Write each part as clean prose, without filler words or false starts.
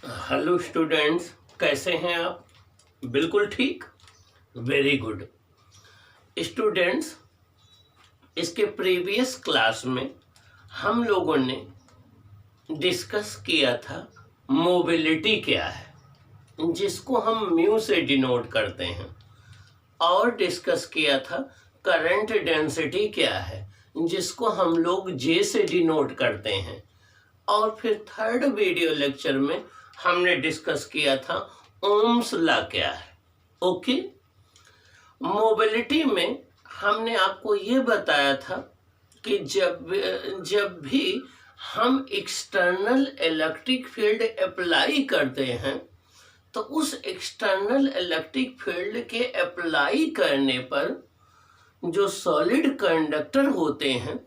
Hello students, कैसे हैं आप? बिल्कुल ठीक। Very good students. इसके प्रीवियस क्लास में हम लोगों ने डिस्कस किया था मोबिलिटी क्या है, जिसको हम म्यू से डिनोट करते हैं, और डिस्कस किया था करंट डेंसिटी क्या है, जिसको हम लोग जे से डिनोट करते हैं। और फिर थर्ड वीडियो लेक्चर में हमने डिस्कस किया था ओम्स लॉ क्या है। ओके, मोबिलिटी में हमने आपको ये बताया था कि जब भी हम एक्सटर्नल इलेक्ट्रिक फील्ड अप्लाई करते हैं तो उस एक्सटर्नल इलेक्ट्रिक फील्ड के अप्लाई करने पर जो सॉलिड कंडक्टर होते हैं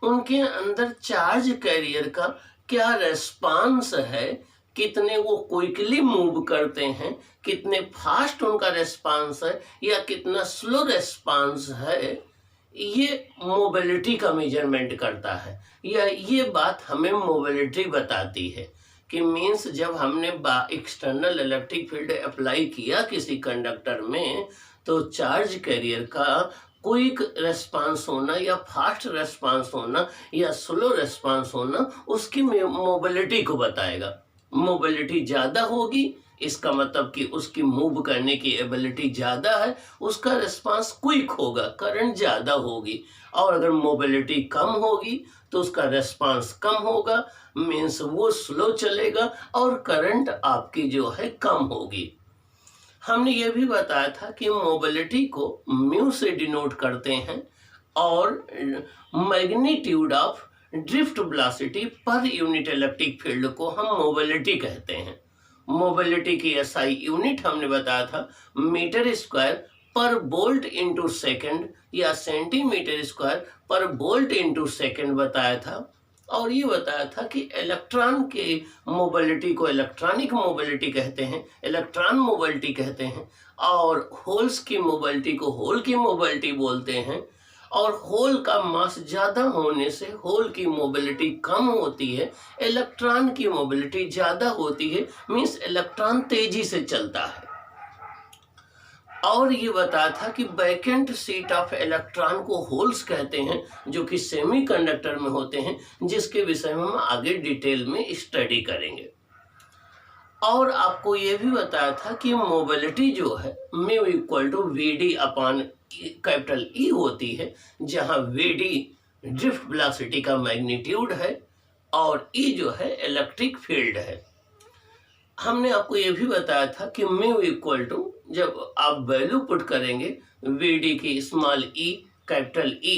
उनके अंदर चार्ज कैरियर का क्या रेस्पॉन्स है, कितने वो क्विकली मूव करते हैं, कितने फास्ट उनका रेस्पॉन्स है या कितना स्लो रेस्पॉन्स है, ये मोबिलिटी का मेजरमेंट करता है। या ये बात हमें मोबिलिटी बताती है कि मीन्स जब हमने एक्सटर्नल इलेक्ट्रिक फील्ड अप्लाई किया किसी कंडक्टर में तो चार्ज कैरियर का क्विक रेस्पॉन्स होना या फास्ट रेस्पॉन्स होना या स्लो रेस्पॉन्स होना उसकी मोबिलिटी को बताएगा। मोबिलिटी ज़्यादा होगी इसका मतलब कि उसकी मूव करने की एबिलिटी ज़्यादा है, उसका रिस्पांस क्विक होगा, करंट ज़्यादा होगी। और अगर मोबिलिटी कम होगी तो उसका रिस्पांस कम होगा, मीन्स वो स्लो चलेगा और करंट आपकी जो है कम होगी। हमने ये भी बताया था कि मोबिलिटी को म्यू से डिनोट करते हैं और magnitude of drift velocity per unit electric field को हम मोबिलिटी कहते हैं। मोबिलिटी की एसआई यूनिट हमने बताया था मीटर स्क्वायर पर वोल्ट इंटू सेकेंड या सेंटीमीटर स्क्वायर पर वोल्ट इंटू सेकेंड बताया था। और ये बताया था कि इलेक्ट्रॉन के मोबिलिटी को इलेक्ट्रॉनिक मोबिलिटी कहते हैं, इलेक्ट्रॉन मोबिलिटी कहते हैं, और होल्स की मोबिलिटी को होल की मोबिलिटी बोलते हैं। और होल का मास ज़्यादा होने से होल की मोबिलिटी कम होती है, इलेक्ट्रॉन की मोबिलिटी ज़्यादा होती है, मीन्स इलेक्ट्रॉन तेजी से चलता है। और ये बताया था कि वैकेंट सीट ऑफ इलेक्ट्रॉन को होल्स कहते हैं, जो कि सेमीकंडक्टर में होते हैं, जिसके विषय में हम आगे डिटेल में स्टडी करेंगे। और आपको ये भी बताया था कि मोबिलिटी जो है mu equal to v d upon capital E होती है, जहां वी डी ड्रिफ्ट वेलोसिटी का मैग्नीट्यूड है और ई जो है इलेक्ट्रिक फील्ड है। हमने आपको ये भी बताया था कि म्यू इक्वल टू जब आप वैल्यू पुट करेंगे वी डी की small E capital E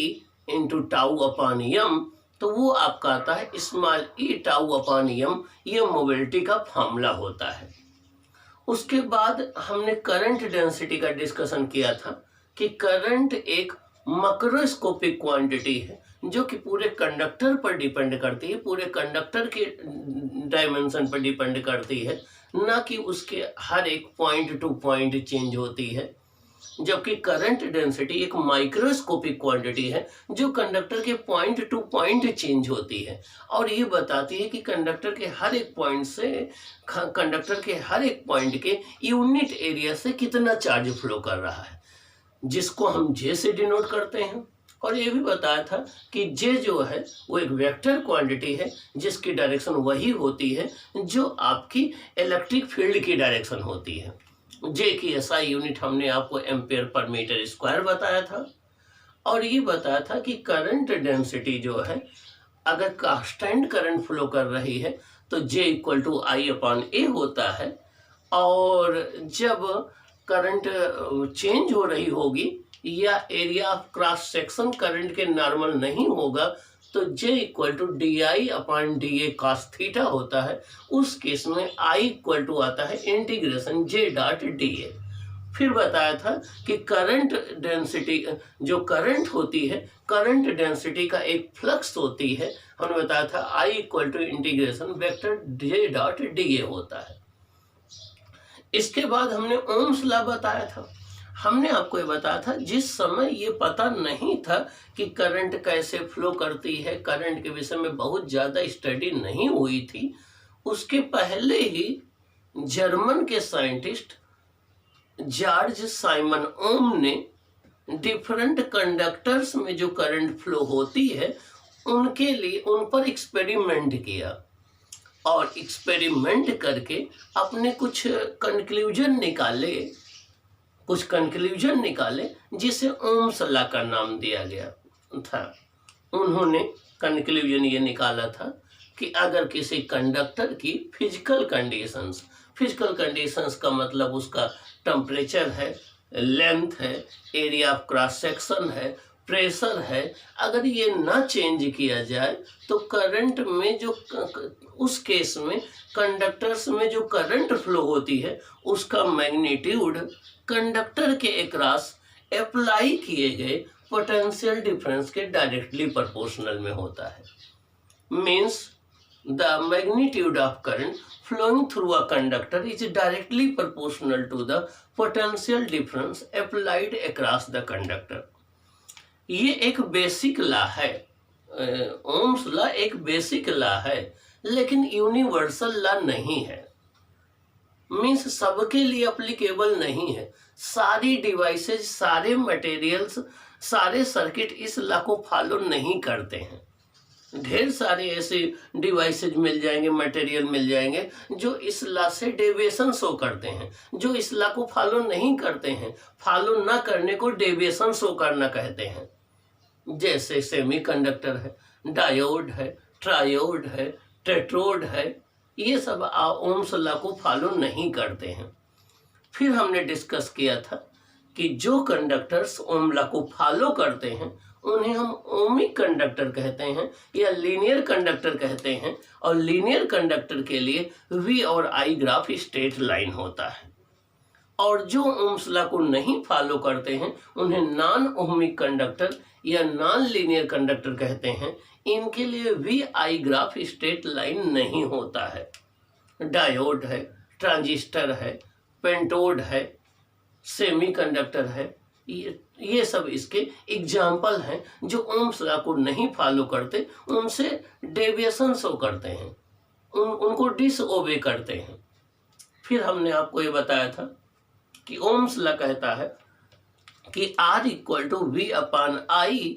into tau upon m, तो वो आपका आता है small E tau upon m. ये मोबिलिटी का फॉर्मूला होता है। उसके बाद हमने करंट डेंसिटी का डिस्कशन किया था कि करंट एक मैक्रोस्कोपिक क्वांटिटी है जो कि पूरे कंडक्टर पर डिपेंड करती है, पूरे कंडक्टर के डायमेंशन पर डिपेंड करती है, ना कि उसके हर एक पॉइंट टू पॉइंट चेंज होती है। जबकि करंट डेंसिटी एक माइक्रोस्कोपिक क्वांटिटी है जो कंडक्टर के पॉइंट टू पॉइंट चेंज होती है और ये बताती है कि कंडक्टर के हर एक पॉइंट से कंडक्टर के हर एक पॉइंट के यूनिट एरिया से कितना चार्ज फ्लो कर रहा है, जिसको हम जे से डिनोट करते हैं। और ये भी बताया था कि जे जो है वो एक वेक्टर क्वांटिटी है जिसकी डायरेक्शन वही होती है जो आपकी इलेक्ट्रिक फील्ड की डायरेक्शन होती है। जे की एसआई यूनिट हमने आपको एम्पेयर पर मीटर स्क्वायर बताया था। और ये बताया था कि करंट डेंसिटी जो है अगर कांस्टेंट करंट फ्लो कर रही है तो J equal to I upon ए होता है, और जब करंट चेंज हो रही होगी या area of cross section current के नॉर्मल नहीं होगा तो J equal to D I upon D A cos theta होता है। उस केस में आई इक्वल टू आता है इंटीग्रेशन जे डॉट डी ए। फिर बताया था कि करंट डेंसिटी जो करंट होती है, करंट डेंसिटी का एक फ्लक्स होती है, हमने बताया था I equal to integration vector J dot D A होता है। इसके बाद हमने ओम्स लॉ बताया था। हमने आपको ये बताया था जिस समय ये पता नहीं था कि करंट कैसे फ्लो करती है, करंट के विषय में बहुत ज़्यादा स्टडी नहीं हुई थी, उसके पहले ही जर्मन के साइंटिस्ट जॉर्ज साइमन ओम ने डिफरेंट कंडक्टर्स में जो करंट फ्लो होती है उनके लिए उन पर एक्सपेरिमेंट किया और एक्सपेरिमेंट करके अपने कुछ कंक्लूजन निकाले जिसे ओम्स लॉ का नाम दिया गया था। उन्होंने कंक्लूजन ये निकाला था कि अगर किसी कंडक्टर की फिजिकल कंडीशंस का मतलब उसका टेम्परेचर है, लेंथ है, एरिया ऑफ क्रॉस सेक्शन है, प्रेशर है, अगर ये ना चेंज किया जाए तो करंट में जो उस केस में कंडक्टर्स में जो करंट फ्लो होती है उसका मैग्नीट्यूड कंडक्टर के अक्रॉस अप्लाई किए गए पोटेंशियल डिफरेंस के डायरेक्टली प्रोपोर्शनल में होता है। Means the magnitude of current flowing through a conductor is directly proportional to the potential difference applied across the conductor। ये एक बेसिक लॉ है, ओम्स लॉ एक बेसिक लॉ है लेकिन यूनिवर्सल लॉ नहीं है। मीन्स सबके लिए अप्लीकेबल नहीं है। सारी डिवाइसेज, सारे मटेरियल्स, सारे सर्किट इस लॉ को फॉलो नहीं करते हैं। ढेर सारे ऐसे डिवाइसेज मिल जाएंगे, मटेरियल मिल जाएंगे जो इस लॉ से डेविएशन शो करते हैं, जो इस लॉ को फॉलो नहीं करते हैं। फॉलो ना करने को डेविएशन शो करना कहते हैं। जैसे सेमीकंडक्टर है, डायोड है, ट्रायोड है, टेट्रोड है, ये सब ओम्स लॉ को फॉलो नहीं करते हैं। फिर हमने डिस्कस किया था कि जो कंडक्टर्स ओम लॉ को फॉलो करते हैं उन्हें हम ओमिक कंडक्टर कहते हैं या लीनियर कंडक्टर कहते हैं, और लीनियर कंडक्टर के लिए V और I ग्राफ स्ट्रेट लाइन होता है। और जो ओम्स लॉ को नहीं फॉलो करते हैं उन्हें नॉन ओमिक कंडक्टर या नॉन लीनियर कंडक्टर कहते हैं। इनके लिए V I graph straight line नहीं होता है। डायोड है, ट्रांजिस्टर है, पेंटोड है, सेमीकंडक्टर है, ये सब इसके एग्जाम्पल हैं जो ओम्स लॉ को नहीं फॉलो करते, उनसे डेविएशन शो करते हैं, उनको डिसओबे करते हैं। फिर हमने आपको ये बताया था कि ओम्स लॉ कहता है कि R equal to V upon I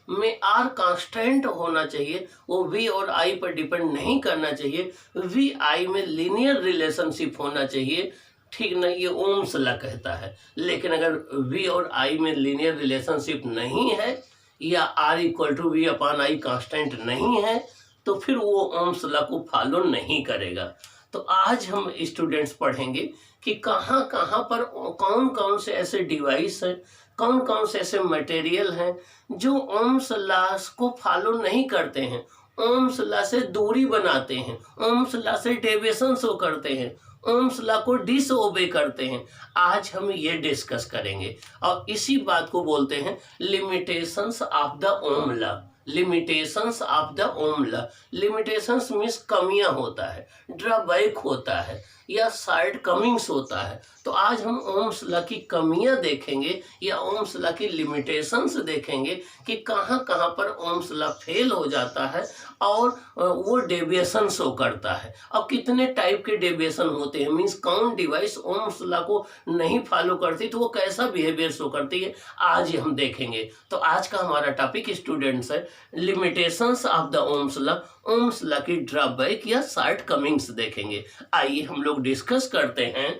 में R कांस्टेंट होना चाहिए, वो V और I पर डिपेंड नहीं करना चाहिए। V I में लीनियर रिलेशनशिप होना चाहिए, ठीक नहीं, ये ओम्स लॉ कहता है। लेकिन अगर V और I में लीनियर रिलेशनशिप नहीं है या R equal to V upon I constant नहीं है तो फिर वो ओम्स लॉ को फॉलो नहीं करेगा। तो आज हम स्टूडेंट्स पढ़ेंगे कि कहाँ कहाँ पर कौन कौन से ऐसे डिवाइस हैं, कौन कौन से ऐसे मटेरियल हैं जो ओम्स लॉ को फॉलो नहीं करते हैं, ओम्स लॉ से दूरी बनाते हैं, ओम्स लॉ से डेविएशन शो करते हैं, ओम्स लॉ को डिसओबे करते हैं। आज हम ये डिस्कस करेंगे और इसी बात को बोलते हैं limitations of the Ohm law. Limitations of the Ohm law, limitations means कमियां होता है, ड्रॉबैक होता है या साइड कमिंग्स होता है। तो आज हम ओम्स लॉ की कमियां देखेंगे या ओम्स लॉ की लिमिटेशंस देखेंगे कि कहाँ कहाँ पर ओम्स लॉ फेल हो जाता है और वो डेविएशन शो करता है, और कितने टाइप के डेविएशन होते हैं। मीन्स कौन डिवाइस ओम्स लॉ को नहीं फॉलो करती तो वो कैसा बिहेवियर शो करती है, आज हम देखेंगे। तो आज का हमारा टॉपिक स्टूडेंट्स है limitations of the Ohm's law. Ohm's law की ड्रॉबैक या साइड कमिंग्स देखेंगे। आइए हम लोग डिस्कस करते हैं।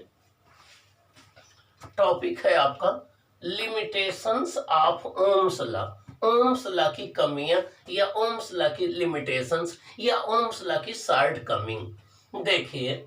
टॉपिक है आपका limitations of Ohm's law. Ohm's law की कमियां या ओम्स लॉ की लिमिटेशंस या ओम्स लॉ की साइड कमिंग। देखिए,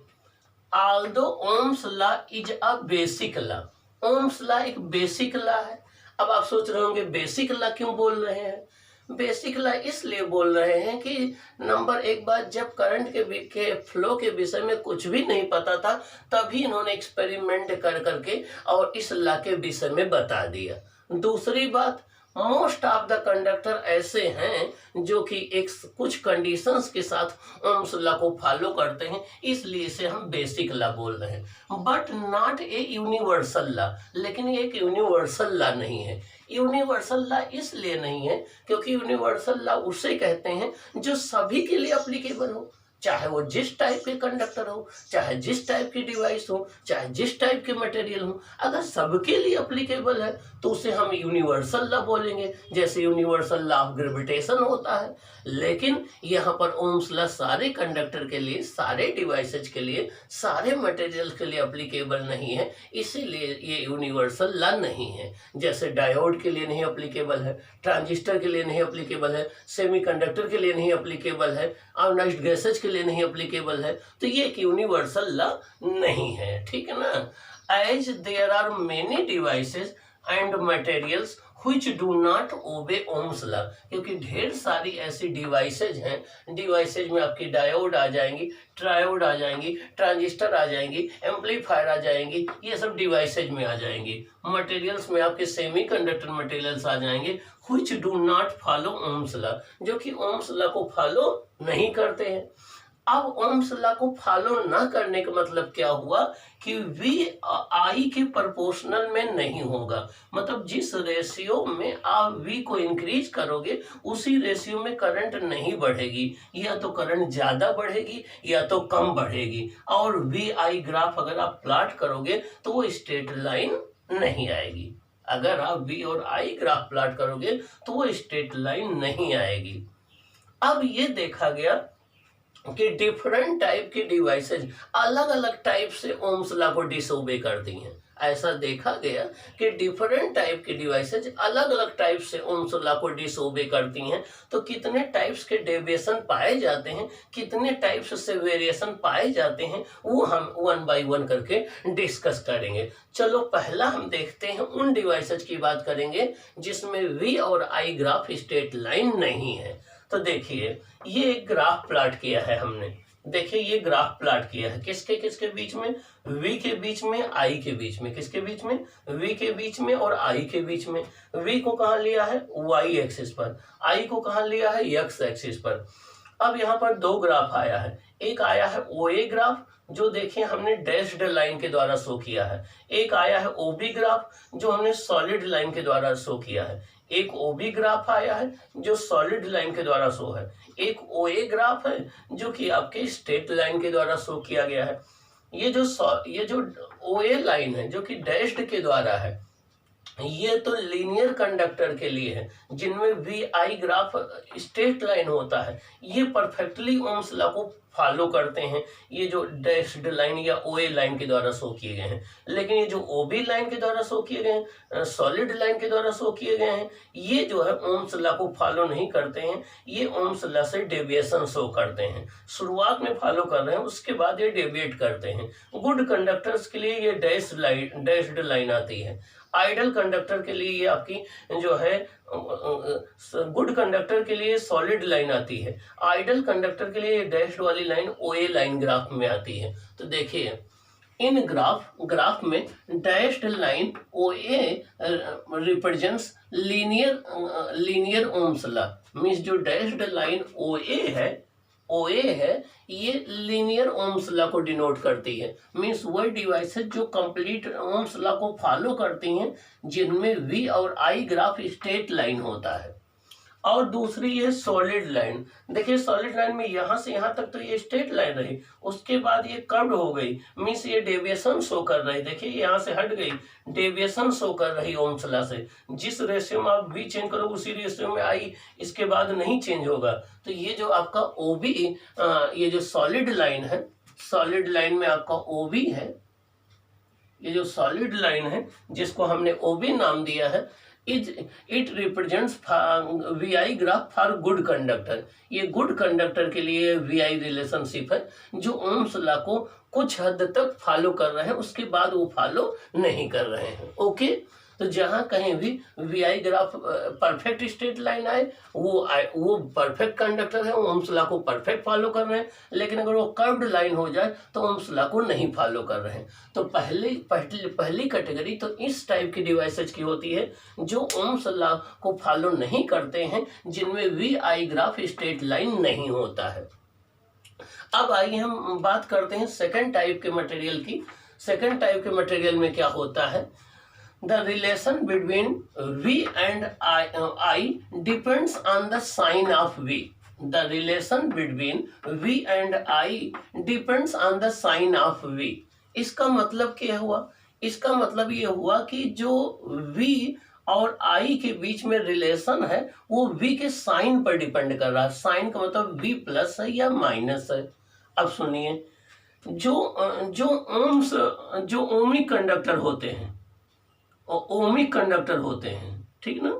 although Ohm's law is a basic law, Ohm's law एक बेसिक लॉ है। अब आप सोच रहे होंगे बेसिक लॉ क्यों बोल रहे हैं? बेसिक लॉ इसलिए बोल रहे हैं कि नंबर एक बात, जब करंट के फ्लो के विषय में कुछ भी नहीं पता था तभी इन्होंने एक्सपेरिमेंट कर करके और इस लॉ के विषय में बता दिया। दूसरी बात, मोस्ट ऑफ द कंडक्टर ऐसे हैं जो कि एक कुछ कंडीशंस के साथ ओम्स लॉ को फॉलो करते हैं, इसलिए इसे हम बेसिक लॉ बोल रहे हैं। But not a universal law, लेकिन ये एक यूनिवर्सल लॉ नहीं है। यूनिवर्सल लॉ इसलिए नहीं है क्योंकि यूनिवर्सल लॉ उसे कहते हैं जो सभी के लिए अप्लीकेबल हो, चाहे वो जिस टाइप के कंडक्टर हो, चाहे जिस टाइप की डिवाइस हो, चाहे जिस टाइप के मटेरियल हो, अगर सबके लिए अप्लीकेबल है तो उसे हम यूनिवर्सल लॉ बोलेंगे, जैसे यूनिवर्सल लॉ ऑफ ग्रेविटेशन होता है। लेकिन यहाँ पर ओम्स लॉ सारे कंडक्टर के लिए, सारे डिवाइसेज के लिए, सारे मटेरियल के लिए अप्लीकेबल नहीं है, इसीलिए ये यूनिवर्सल लॉ नहीं है। जैसे डायोड के लिए नहीं अप्लीकेबल है, ट्रांजिस्टर के लिए नहीं अप्लीकेबल है, सेमीकंडक्टर के लिए नहीं अप्लीकेबल है, आयोनाइज्ड गैसेज के लिए नहीं अप्लीकेबल है, तो ये एक यूनिवर्सल लॉ नहीं है, ठीक है ना। As there are many devices and materials which do not obey Ohm's law, क्योंकि ढेर सारी ऐसी डिवाइसेज हैं, डिवाइसेज में आपकी डायोड आ जाएंगी, ट्रायोड आ जाएंगी, ट्रांजिस्टर आ जाएंगी, एम्पलीफायर आ जाएंगी, ये सब डिवाइसेज में आ जाएंगी। मटेरियल्स में आपके सेमीकंडक्टर मटेरियल्स आ जाएंगे which do not follow Ohm's law, जो कि ओम्स लॉ को फॉलो नहीं करते हैं। अब ओम्स लॉ को फॉलो ना करने का मतलब क्या हुआ कि V I के प्रोपोर्शनल में नहीं होगा, मतलब जिस रेशियो में आप V को इंक्रीज करोगे उसी रेशियो में करंट नहीं बढ़ेगी, या तो करंट ज्यादा बढ़ेगी या तो कम बढ़ेगी। और VI ग्राफ अगर आप प्लॉट करोगे तो वो स्ट्रेट लाइन नहीं आएगी। अगर आप V और I ग्राफ प्लॉट करोगे तो वो स्ट्रेट लाइन नहीं आएगी। अब ये देखा गया कि डिफरेंट टाइप की डिवाइसेज अलग अलग टाइप से ओम्स लॉ को डिसओबे करती हैं। ऐसा देखा गया कि डिफरेंट टाइप की डिवाइसेज अलग अलग टाइप से ओम्स लॉ को डिसओबे करती हैं। तो कितने टाइप्स के डेविएशन पाए जाते हैं, कितने टाइप्स से वेरिएशन पाए जाते हैं, वो हम वन बाय वन करके डिस्कस करेंगे। चलो पहला हम देखते हैं, उन डिवाइसेज की बात करेंगे जिसमें V और I ग्राफ स्ट्रेट लाइन नहीं है। तो देखिए ये एक ग्राफ प्लॉट किया है हमने, देखिए ये ग्राफ प्लॉट किया है किसके किसके बीच में, V के बीच में, I के बीच में। किसके बीच में? V के बीच में और I के बीच में। V को कहाँ लिया है? Y एक्सिस पर। I को कहाँ लिया है? X एक्सिस पर। अब यहाँ पर दो ग्राफ आया है, एक आया है OA ग्राफ जो देखिए हमने डैश्ड लाइन के द्वारा शो किया है, एक आया है OB ग्राफ जो हमने सॉलिड लाइन के द्वारा शो किया है। एक OB ग्राफ आया है जो सॉलिड लाइन के द्वारा शो है, एक OA ग्राफ है जो कि आपके स्ट्रेट लाइन के द्वारा शो किया गया है। ये जो OA लाइन है जो कि डैश्ड के द्वारा है, ये तो लीनियर कंडक्टर के लिए है जिनमें VI ग्राफ स्ट्रेट लाइन होता है, ये परफेक्टली ओम्स लॉ को फॉलो करते हैं, ये जो डैश्ड लाइन या OA लाइन के द्वारा शो किए गए हैं। लेकिन ये जो OB लाइन के द्वारा शो किए गए हैं, सॉलिड लाइन के द्वारा शो किए गए हैं, ये जो है ओम्स लॉ को फॉलो नहीं करते हैं, ये ओम्स लॉ से डेविएशन शो करते हैं। शुरुआत में फॉलो कर रहे हैं, उसके बाद ये डेविएट करते हैं। गुड कंडक्टर्स के लिए ये डैश्ड लाइन आती है, आइडल कंडक्टर के लिए ये आपकी जो है गुड कंडक्टर के लिए सॉलिड लाइन आती है, आइडल कंडक्टर के लिए डैश्ड वाली लाइन OA लाइन ग्राफ में आती है। तो देखिए इन ग्राफ में dashed line OA represents linear Ohm's law, means जो डैश्ड लाइन OA है ये लीनियर ओम्स लॉ को डिनोट करती है। मींस वह डिवाइसेज जो कंप्लीट ओम्स लॉ को फॉलो करती हैं जिनमें V और I ग्राफ स्ट्रेट लाइन होता है। और दूसरी ये सॉलिड लाइन, देखिए सॉलिड लाइन में यहाँ से यहाँ तक तो ये स्ट्रेट लाइन रही, उसके बाद ये कर्व्ड हो गई, मींस ये डेविएशन शो कर रही। देखिए यहाँ से हट गई, डेविएशन शो कर रही ओम्स लॉ से। जिस रेशियो में आप V चेंज करोगे उसी रेशियो में I इसके बाद नहीं चेंज होगा। तो ये जो आपका OB ये जो सॉलिड लाइन है, सॉलिड लाइन में आपका OB है, ये जो सॉलिड लाइन है जिसको हमने OB नाम दिया है, it represents VI graph for good conductor. ये गुड कंडक्टर के लिए VI रिलेशनशिप है जो ओम्स लॉ को कुछ हद तक फॉलो कर रहे हैं, उसके बाद वो फॉलो नहीं कर रहे हैं। ओके, तो जहां कहीं भी VI graph perfect straight line आए वो परफेक्ट कंडक्टर है, ओम्स लॉ को परफेक्ट फॉलो कर रहे हैं। लेकिन अगर वो कर्व्ड लाइन हो जाए तो ओम्स लॉ को नहीं फॉलो कर रहे हैं। तो पहली कैटेगरी तो इस टाइप की डिवाइसेज की होती है जो ओम्स लॉ को फॉलो नहीं करते हैं, जिनमें VI ग्राफ स्ट्रेट लाइन नहीं होता है। अब आइए हम बात करते हैं सेकेंड टाइप के मटेरियल की। सेकेंड टाइप के मटेरियल में क्या होता है? The relation between V and I depends on the sign of V. The relation between V and I depends on the sign of V। इसका मतलब क्या हुआ? इसका मतलब ये हुआ कि जो V और I के बीच में रिलेशन है वो V के साइन पर डिपेंड कर रहा है। साइन का मतलब V प्लस है या माइनस है। अब सुनिए, जो ओमिक कंडक्टर होते हैं, ओमिक कंडक्टर होते हैं, ठीक ना,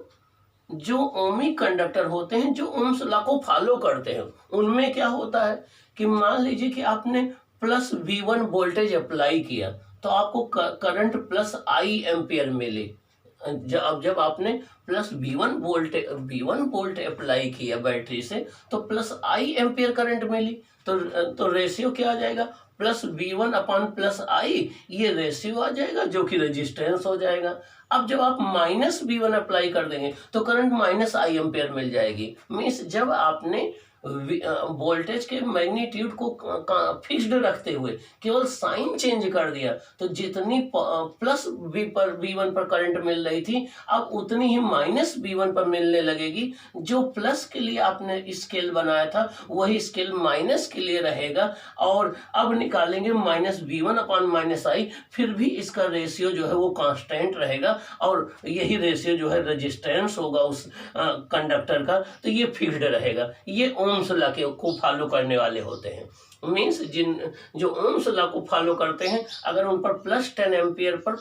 जो ओमिक कंडक्टर होते हैं, जो ओम्स लॉ को फॉलो करते हैं, उनमें क्या होता है कि मान लीजिए कि आपने प्लस V1 वोल्टेज अप्लाई किया तो आपको करंट प्लस I एम्पियर मिले। जब आपने प्लस V1 वोल्ट अप्लाई किया बैटरी से तो प्लस I एम्पियर करंट मिली। तो रेशियो क्या आ जाएगा? Plus V1 upon plus I, ये रेशियो आ जाएगा जो कि रेजिस्टेंस हो जाएगा। अब जब आप माइनस V1 अप्लाई कर देंगे तो करंट माइनस I एम्पियर मिल जाएगी। मीन्स जब आपने वोल्टेज के मैग्नीट्यूड को फिक्स्ड रखते हुए केवल साइन चेंज कर दिया तो जितनी प्लस V1 पर करंट मिल रही थी अब उतनी ही माइनस V1 पर मिलने लगेगी। जो प्लस के लिए आपने स्केल बनाया था वही स्केल माइनस के लिए रहेगा। और अब निकालेंगे minus V1 upon minus I, फिर भी इसका रेशियो जो है वो कांस्टेंट रहेगा और यही रेशियो जो है रेजिस्टेंस होगा उस कंडक्टर का, तो ये फिक्स्ड रहेगा। ये ओम्स लॉ को फॉलो करने वाले होते हैं। मीन्स जो ओम्स लॉ को फॉलो करते हैं, अगर उन पर plus 10 ampere per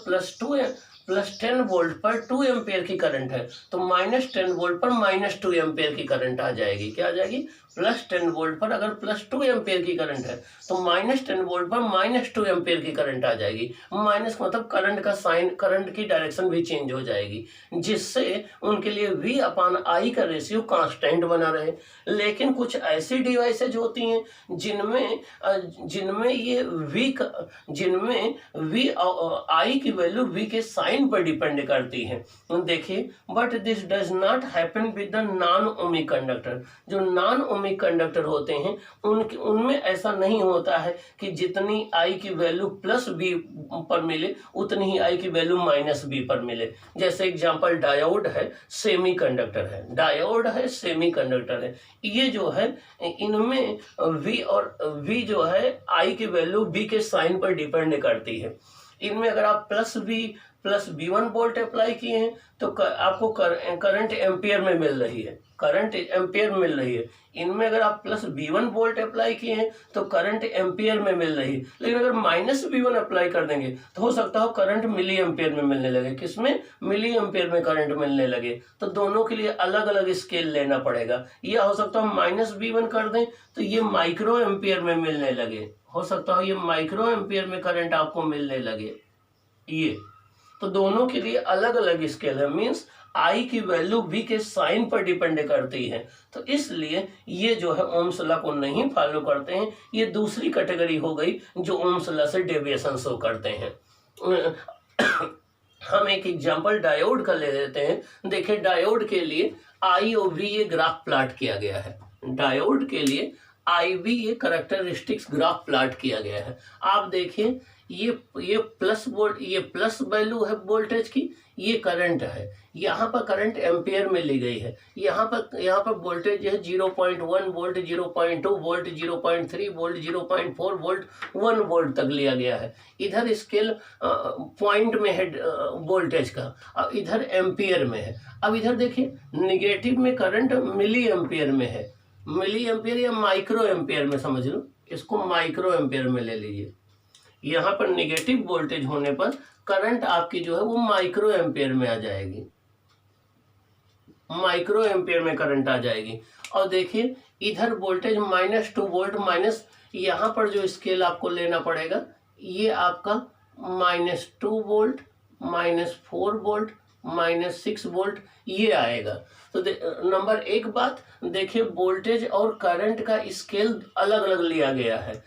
plus 10 volt पर 2 एम्पियर की करंट है तो माइनस 10 वोल्ट पर माइनस 2 एम्पियर की करंट आ जाएगी। क्या आ जाएगी? प्लस 10 वोल्ट पर अगर प्लस 2 एम्पियर की करंट है तो माइनस 10 वोल्ट पर माइनस 2 एम्पियर की करंट आ जाएगी। माइनस मतलब करंट का साइन, करंट की डायरेक्शन भी चेंज हो जाएगी, जिससे उनके लिए V अपॉन I का रेशियो कांस्टेंट बना रहे। लेकिन कुछ ऐसी डिवाइसेज होती हैं जिनमें ये V I की वैल्यू V के साइन पर डिपेंड करती है। देखिए, but this does not happen with the non ohmic conductor. जो नॉन ओमिक कंडक्टर होते हैं उनमें ऐसा नहीं होता है कि जितनी I की वैल्यू प्लस V पर मिले उतनी ही I की वैल्यू माइनस V पर मिले। जैसे एग्जांपल डायोड है, सेमी कंडक्टर है, डायोड है, सेमी कंडक्टर है। ये जो है इनमें V जो है I की वैल्यू V के साइन पर डिपेंड करती है। इनमें अगर आप प्लस V1 वोल्ट अप्लाई किए हैं तो आपको करंट एम्पियर में मिल रही है, करंट एम्पियर मिल रही है। इनमें अगर आप प्लस V1 वोल्ट अप्लाई किए हैं तो करंट एम्पियर में मिल रही है। लेकिन अगर माइनस V1 अप्लाई कर देंगे तो हो सकता हो करंट मिली एम्पियर में मिलने लगे। किसमें? मिली एम्पियर में करंट मिलने लगे। तो दोनों के लिए अलग अलग स्केल लेना पड़ेगा। यह हो सकता हो माइनस V1 कर दें तो ये माइक्रो एम्पियर में मिलने लगे, हो सकता हो ये माइक्रो एम्पियर में करंट आपको मिलने लगे। ये तो दोनों के लिए अलग अलग स्केल है। मीन्स I की वैल्यू V के साइन पर डिपेंड करती है। तो इसलिए ये जो है ओम्स लॉ को नहीं फॉलो करते हैं। ये दूसरी कैटेगरी हो गई जो ओम्स लॉ से डेविएशन शो करते हैं। हम एक एग्जांपल डायोड का ले लेते हैं। देखिए, डायोड के लिए I और V ये ग्राफ प्लॉट किया गया है। डायोड के लिए IV ये कैरेक्टरिस्टिक्स ग्राफ प्लॉट किया गया है। आप देखिए, ये प्लस वोल्ट, ये प्लस वैल्यू है वोल्टेज की, ये करंट है। यहाँ पर करंट एम्पियर में ली गई है। यहाँ पर वोल्टेज है 0.1 volt, 0.2 volt, 0.3 volt, 0.4 volt, 1 volt तक लिया गया है। इधर स्केल पॉइंट में है वोल्टेज का, अब इधर एम्पियर में है। अब इधर देखिए, निगेटिव में करंट मिली एम्पियर में है। मिली एम्पियर या माइक्रो एम्पियर में समझ लो, इसको माइक्रो एम्पियर में ले लीजिए। यहाँ पर नेगेटिव वोल्टेज होने पर करंट आपकी जो है वो माइक्रो एम्पियर में आ जाएगी, माइक्रो एम्पियर में करंट आ जाएगी। और देखिए, इधर वोल्टेज -2 वोल्ट, माइनस यहाँ पर जो स्केल आपको लेना पड़ेगा ये आपका -2 वोल्ट, -4 वोल्ट, -6 वोल्ट ये आएगा। तो नंबर एक बात देखिए, वोल्टेज और करंट का स्केल अलग अलग लिया गया है।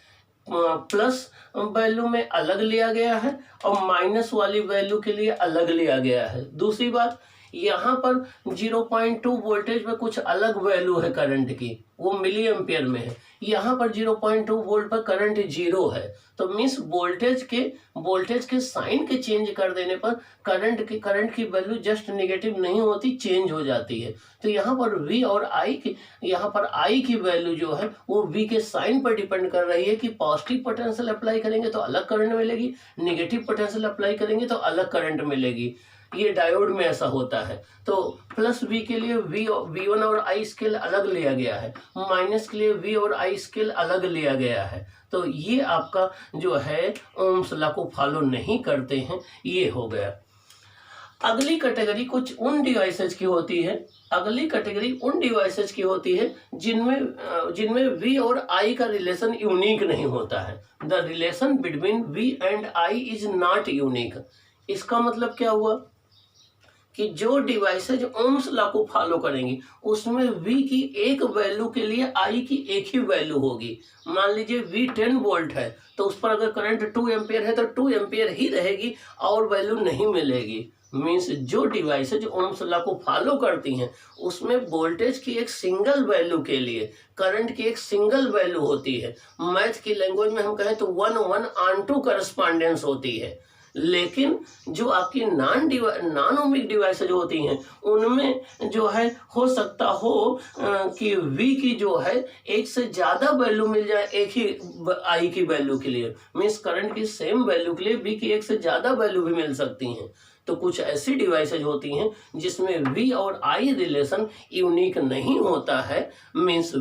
प्लस वैल्यू में अलग लिया गया है और माइनस वाली वैल्यू के लिए अलग लिया गया है। दूसरी बात, यहाँ पर 0.2 वोल्टेज में कुछ अलग वैल्यू है करंट की, वो मिली एम्पियर में है। यहाँ पर 0.2 वोल्ट पर करंट जीरो है, तो मीन्स वोल्टेज के साइन के चेंज कर देने पर करंट की वैल्यू जस्ट नेगेटिव नहीं होती, चेंज हो जाती है। तो यहाँ पर V और I की वैल्यू जो है वो V के साइन पर डिपेंड कर रही है कि पॉजिटिव पोटेंशियल अप्लाई करेंगे तो अलग करंट मिलेगी, नेगेटिव पोटेंशियल अप्लाई करेंगे तो अलग करंट मिलेगी। ये डायोड में ऐसा होता है। तो प्लस V के लिए V1 और I स्केल अलग लिया गया है, माइनस के लिए V और I स्केल अलग लिया गया है। तो ये आपका जो है ओम्स लॉ को फॉलो नहीं करते हैं, ये हो गया। अगली कैटेगरी कुछ उन डिवाइसेज की होती है जिनमें V और I का रिलेशन यूनिक नहीं होता है। The relation between V and I is not unique. इसका मतलब क्या हुआ कि जो डिवाइसेज ओम्स लॉ को फॉलो करेंगी उसमें V की एक वैल्यू के लिए I की एक ही वैल्यू होगी। मान लीजिए V 10 वोल्ट है तो उस पर अगर करंट 2 एम्पियर है तो 2 एम्पियर ही रहेगी और वैल्यू नहीं मिलेगी। मीन्स जो डिवाइसेज ओम्स लॉ को फॉलो करती हैं उसमें वोल्टेज की एक सिंगल वैल्यू के लिए करंट की एक सिंगल वैल्यू होती है। मैथ की लैंग्वेज में हम कहें तो 1:1 करस्पॉन्डेंस होती है। लेकिन जो आपकी नॉन ओमिक डिवाइसेज होती हैं उनमें जो है हो सकता हो कि V की जो है एक से ज़्यादा वैल्यू मिल जाए एक ही I की वैल्यू के लिए। मीन्स करंट की सेम वैल्यू के लिए V की एक से ज़्यादा वैल्यू भी मिल सकती हैं। तो कुछ ऐसी डिवाइसेज होती हैं जिसमें V और I रिलेशन यूनिक नहीं होता है। मीन्स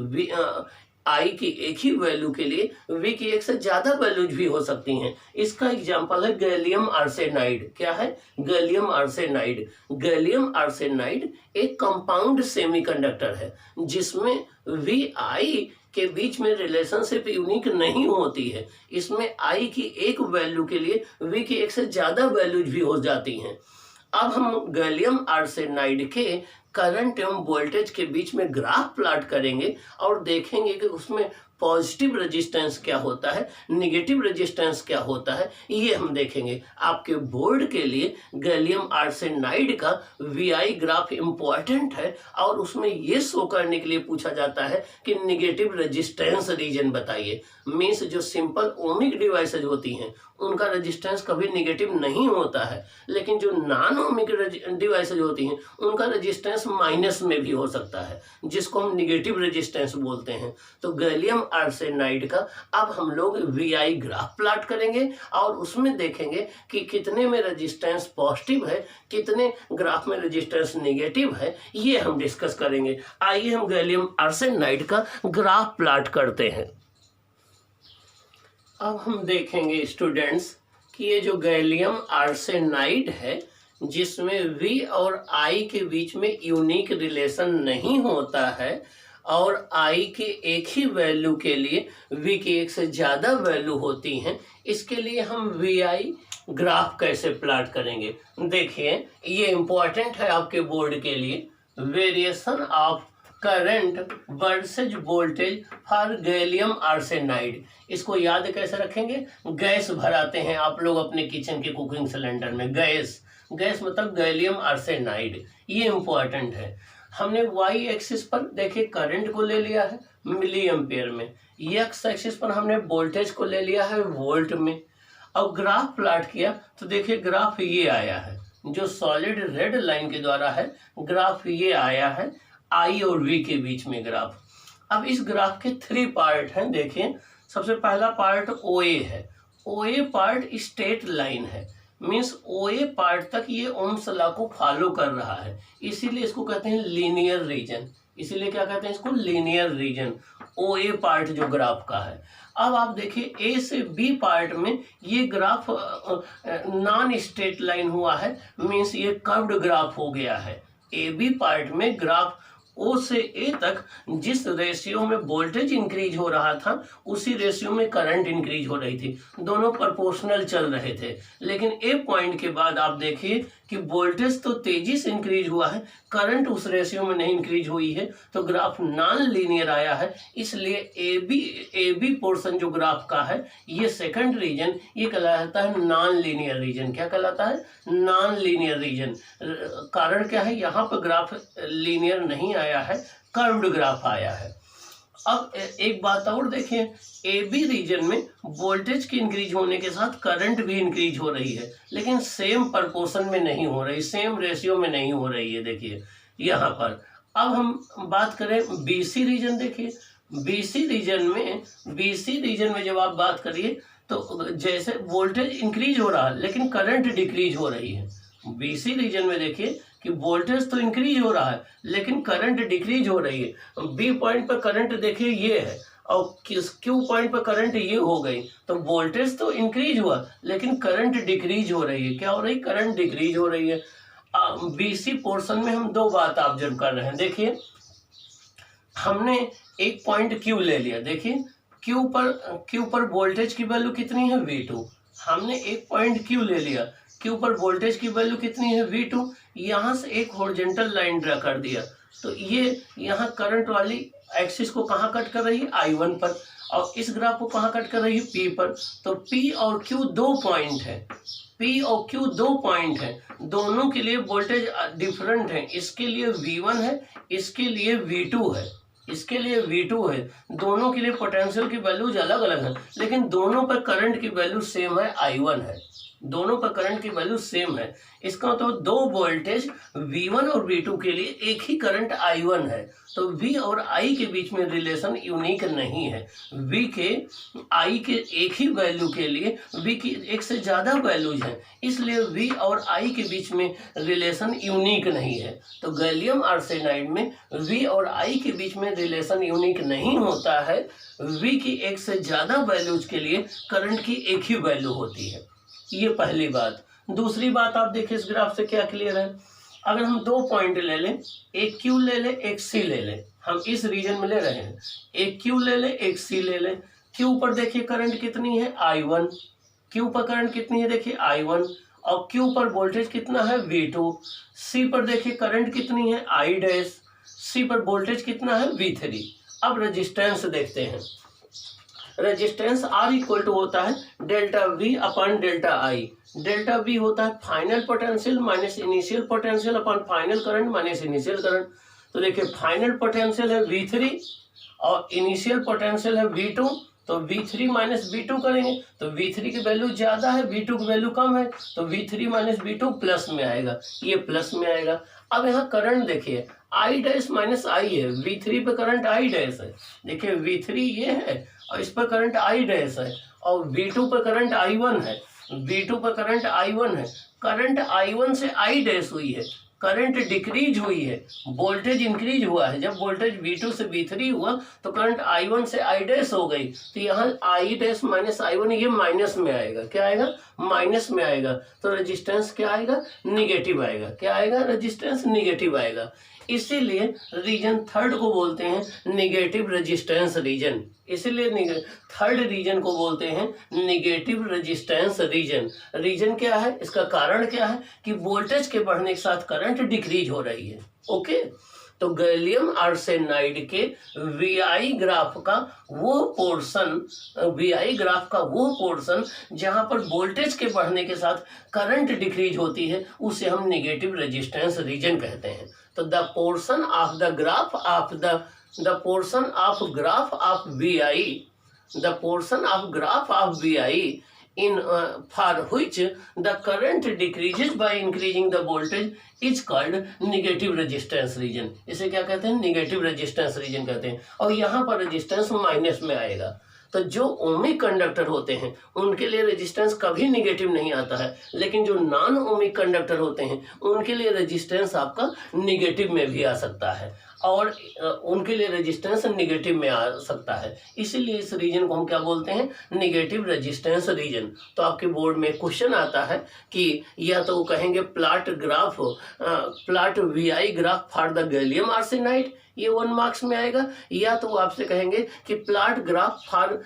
I की एक ही वैल्यू के लिए V की एक से ज्यादा वैल्यूज भी हो सकती हैं। इसका एग्जांपल है गैलियम आर्सेनाइड। क्या है? Gallium arsenide. गैलियम आर्सेनाइड एक कंपाउंड सेमीकंडक्टर है जिसमें V I के बीच में रिलेशनशिप यूनिक नहीं होती है। इसमें I की एक वैल्यू के लिए V की एक से ज्यादा वैल्यूज भी हो जाती हैं। अब हम गैलियम आर्सेनाइड के करंट एवं वोल्टेज के बीच में ग्राफ प्लॉट करेंगे और देखेंगे कि उसमें पॉजिटिव रेजिस्टेंस क्या होता है, नेगेटिव रेजिस्टेंस क्या होता है, ये हम देखेंगे। आपके बोर्ड के लिए गैलियम आर्सेनाइड का VI ग्राफ इम्पॉर्टेंट है और उसमें ये शो करने के लिए पूछा जाता है कि नेगेटिव रेजिस्टेंस रीजन बताइए। मीन्स जो सिंपल ओमिक डिवाइसेज होती हैं उनका रेजिस्टेंस कभी नेगेटिव नहीं होता है, लेकिन जो नॉन ओमिक डिवाइसेज होती हैं उनका रेजिस्टेंस माइनस में भी हो सकता है, जिसको हम नेगेटिव रेजिस्टेंस बोलते हैं। तो गैलियम आर्सेनाइड का अब हम लोग VI ग्राफ प्लॉट करेंगे और उसमें देखेंगे कि कितने में रेजिस्टेंस पॉजिटिव है, कितने ग्राफ में रेजिस्टेंस नेगेटिव है, ये हम डिस्कस करेंगे। आइए हम गैलियम आर्सेनाइड का ग्राफ प्लॉट करते हैं। अब हम देखेंगे स्टूडेंट्स कि ये जो गैलियम आर्सेनाइड है जिसमें V और I के बीच में यूनिक रिलेशन नहीं होता है और I के एक ही वैल्यू के लिए V की एक से ज़्यादा वैल्यू होती हैं, इसके लिए हम VI ग्राफ कैसे प्लॉट करेंगे। देखिए ये इम्पोर्टेंट है आपके बोर्ड के लिए। Variation of current versus voltage for gallium arsenide. इसको याद कैसे रखेंगे? गैस भराते हैं आप लोग अपने किचन के कुकिंग सिलेंडर में, गैस मतलब गैलियम आर्सेनाइड, ये इम्पोर्टेंट है। हमने Y एक्सिस पर देखिए करंट को ले लिया है मिली एम्पियर में, X एक्सिस पर हमने वोल्टेज को ले लिया है वोल्ट में। अब ग्राफ प्लॉट किया तो देखिए ग्राफ ये आया है, जो सॉलिड रेड लाइन के द्वारा है ग्राफ ये आया है I और V के बीच में ग्राफ। अब इस ग्राफ के 3 पार्ट हैं। देखिए सबसे पहला पार्ट OA है। OA पार्ट स्ट्रेट लाइन है, मीन्स OA पार्ट तक ये ओम्स लॉ को फॉलो कर रहा है, इसीलिए इसको कहते हैं लीनियर रीजन। इसीलिए क्या कहते हैं इसको? Linear region. OA पार्ट जो ग्राफ का है। अब आप देखिए A से B पार्ट में ये ग्राफ नॉन स्ट्रेट लाइन हुआ है, मीन्स ये कर्व्ड ग्राफ हो गया है। AB पार्ट में ग्राफ O से A तक जिस रेशियो में वोल्टेज इंक्रीज हो रहा था उसी रेशियो में करंट इंक्रीज हो रही थी, दोनों प्रोपोर्शनल चल रहे थे। लेकिन ए पॉइंट के बाद आप देखिए कि वोल्टेज तो तेजी से इंक्रीज हुआ है, करंट उस रेशियो में नहीं इंक्रीज हुई है, तो ग्राफ नॉन लीनियर आया है। इसलिए ए बी पोर्शन जो ग्राफ का है ये सेकंड रीजन, ये कहलाता है नॉन लीनियर रीजन। क्या कहलाता है? Non linear region. कारण क्या है? यहाँ पर ग्राफ लीनियर नहीं आया है, कर्व्ड ग्राफ आया है। अब एक बात और देखिए, ए बी रीजन में वोल्टेज की इंक्रीज होने के साथ करंट भी इंक्रीज हो रही है, लेकिन सेम प्रपोर्शन में नहीं हो रही, सेम रेशियो में नहीं हो रही है। देखिए यहाँ पर अब हम बात करें बीसी रीजन। देखिए बीसी रीजन में जब आप बात करिए तो जैसे वोल्टेज इंक्रीज हो रहा है लेकिन करंट डिक्रीज हो रही है। बीसी रीजन में देखिए कि वोल्टेज तो इंक्रीज हो रहा है लेकिन करंट डिक्रीज हो रही है। बी पॉइंट पर करंट देखिए ये है और किस क्यू पॉइंट पर करंट ये हो गई, तो वोल्टेज तो इंक्रीज हुआ लेकिन करंट डिक्रीज हो रही है। क्या हो रही? करंट डिक्रीज हो रही है। बीसी पोर्शन में हम दो बात ऑब्जर्व कर रहे हैं। देखिए हमने एक पॉइंट क्यू ले लिया। देखिए क्यू पर वोल्टेज की वैल्यू कितनी है? V2। हमने एक पॉइंट क्यू ले लिया, क्यू पर वोल्टेज की वैल्यू कितनी है? V2। यहाँ से एक हॉरिजॉन्टल लाइन ड्रा कर दिया, तो ये यहाँ करंट वाली एक्सिस को कहाँ कट कर रही है? I1 पर, और इस ग्राफ को कहाँ कट कर रही है? P पर। तो P और Q दो पॉइंट है, P और Q दो पॉइंट है, दोनों के लिए वोल्टेज डिफरेंट है। इसके लिए V1 है, इसके लिए V2 है, इसके लिए V2 है। दोनों के लिए पोटेंशियल की वैल्यूज अलग अलग है, लेकिन दोनों पर करंट की वैल्यू सेम है, I1 है। दोनों पर करंट की वैल्यू सेम है। इसका मतलब दो वोल्टेज V1 और V2 के लिए एक ही करंट I1 है। तो V और I के बीच में रिलेशन यूनिक नहीं है। V के I के एक ही वैल्यू के लिए V की एक से ज़्यादा वैल्यूज हैं, इसलिए V और I के बीच में रिलेशन यूनिक नहीं है। तो गैलियम आर्सेनाइड में V और I के बीच में रिलेशन यूनिक नहीं होता है। V की एक से ज़्यादा वैल्यूज के लिए करंट की एक ही वैल्यू होती है। ये पहली बात। दूसरी बात आप देखिए इस ग्राफ से क्या क्लियर है। अगर हम दो पॉइंट ले लें, एक Q ले लें, एक C ले लें, हम इस रीजन में ले रहे हैं, एक Q ले लें, एक C ले लें। Q पर देखिए करंट कितनी है? I1। Q पर करंट कितनी है? देखिए I1। और Q पर वोल्टेज कितना है? V2। C पर देखिए करंट कितनी है? I'। C पर वोल्टेज कितना है? V3। अब रेजिस्टेंस देखते हैं। रेजिस्टेंस R इक्वल टू होता है delta V upon delta I। Delta V होता है final potential minus initial potential upon final current minus initial current. तो देखिए फाइनल पोटेंशियल है V3 और इनिशियल पोटेंशियल है V2, तो V3 माइनस V2 करेंगे तो V3 की वैल्यू ज़्यादा है, V2 की वैल्यू कम है, तो V3 माइनस V2 प्लस में आएगा, ये प्लस में आएगा। अब यहाँ करंट देखिए I डैश माइनस I है, V3 पे करंट I डैश है। देखिए V3 ये है और इस पर करंट I डैश है, और V2 पर करंट I1 है, V2 पर करंट I1 है। करंट I1 से I डैश हुई है, करंट डिक्रीज हुई है, वोल्टेज इंक्रीज हुआ है। जब वोल्टेज V2 से V3 हुआ तो करंट I1 से I डैश हो गई, तो यहाँ I डैश माइनस I1 ये माइनस में आएगा। क्या आएगा? माइनस में आएगा। तो रेजिस्टेंस क्या आएगा? निगेटिव आएगा। क्या आएगा? रेजिस्टेंस निगेटिव आएगा। इसीलिए रीजन थर्ड को बोलते हैं निगेटिव रेजिस्टेंस रीजन। इसीलिए थर्ड रीजन को बोलते हैं निगेटिव रेजिस्टेंस रीजन। रीजन क्या है? इसका कारण क्या है कि वोल्टेज के बढ़ने के साथ करंट डिक्रीज हो रही है। ओके, तो गैलियम आर्सेनाइड के VI ग्राफ का वो पोर्शन जहां पर वोल्टेज के बढ़ने के साथ करंट डिक्रीज होती है उसे हम निगेटिव रेजिस्टेंस रीजन कहते हैं। तो the portion of graph of VI in for which the current decreases by increasing the voltage is called negative resistance region। इसे क्या कहते हैं? नेगेटिव रेजिस्टेंस रीजन कहते हैं। और यहाँ पर रेजिस्टेंस माइनस में आएगा। तो जो ओमिक कंडक्टर होते हैं उनके लिए रेजिस्टेंस कभी निगेटिव नहीं आता है, लेकिन जो नॉन ओमिक कंडक्टर होते हैं उनके लिए रेजिस्टेंस आपका निगेटिव में भी आ सकता है, और उनके लिए रेजिस्टेंस निगेटिव में आ सकता है। इसीलिए इस रीजन को हम क्या बोलते हैं? Negative resistance region. तो आपके बोर्ड में क्वेश्चन आता है कि या तो वो कहेंगे plot VI graph for the gallium arsenide, ये 1 मार्क्स में आएगा, या तो वो आपसे कहेंगे कि plot graph for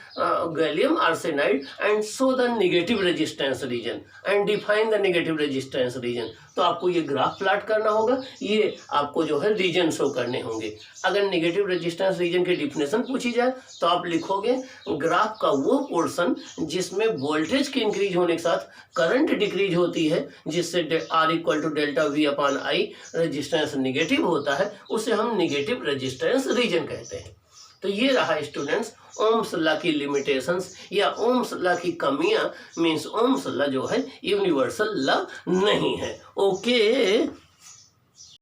gallium arsenide and show the negative resistance region and define the negative resistance region. तो आपको ये ग्राफ प्लॉट करना होगा, ये आपको जो है रीजन शो करने होंगे। अगर नेगेटिव रेजिस्टेंस रीजन की डिफिनेशन पूछी जाए तो आप लिखोगे ग्राफ का वो पोर्शन जिसमें वोल्टेज के इंक्रीज होने के साथ करंट डिक्रीज होती है, जिससे R equal to delta V upon I resistance negative होता है, उसे हम निगेटिव रेजिस्टेंस रीजन कहते हैं। तो ये रहा स्टूडेंट्स ओम्स लॉ की लिमिटेशंस या ओम्स लॉ की कमियां, मींस ओम्स लॉ जो है यूनिवर्सल लॉ नहीं है। ओके।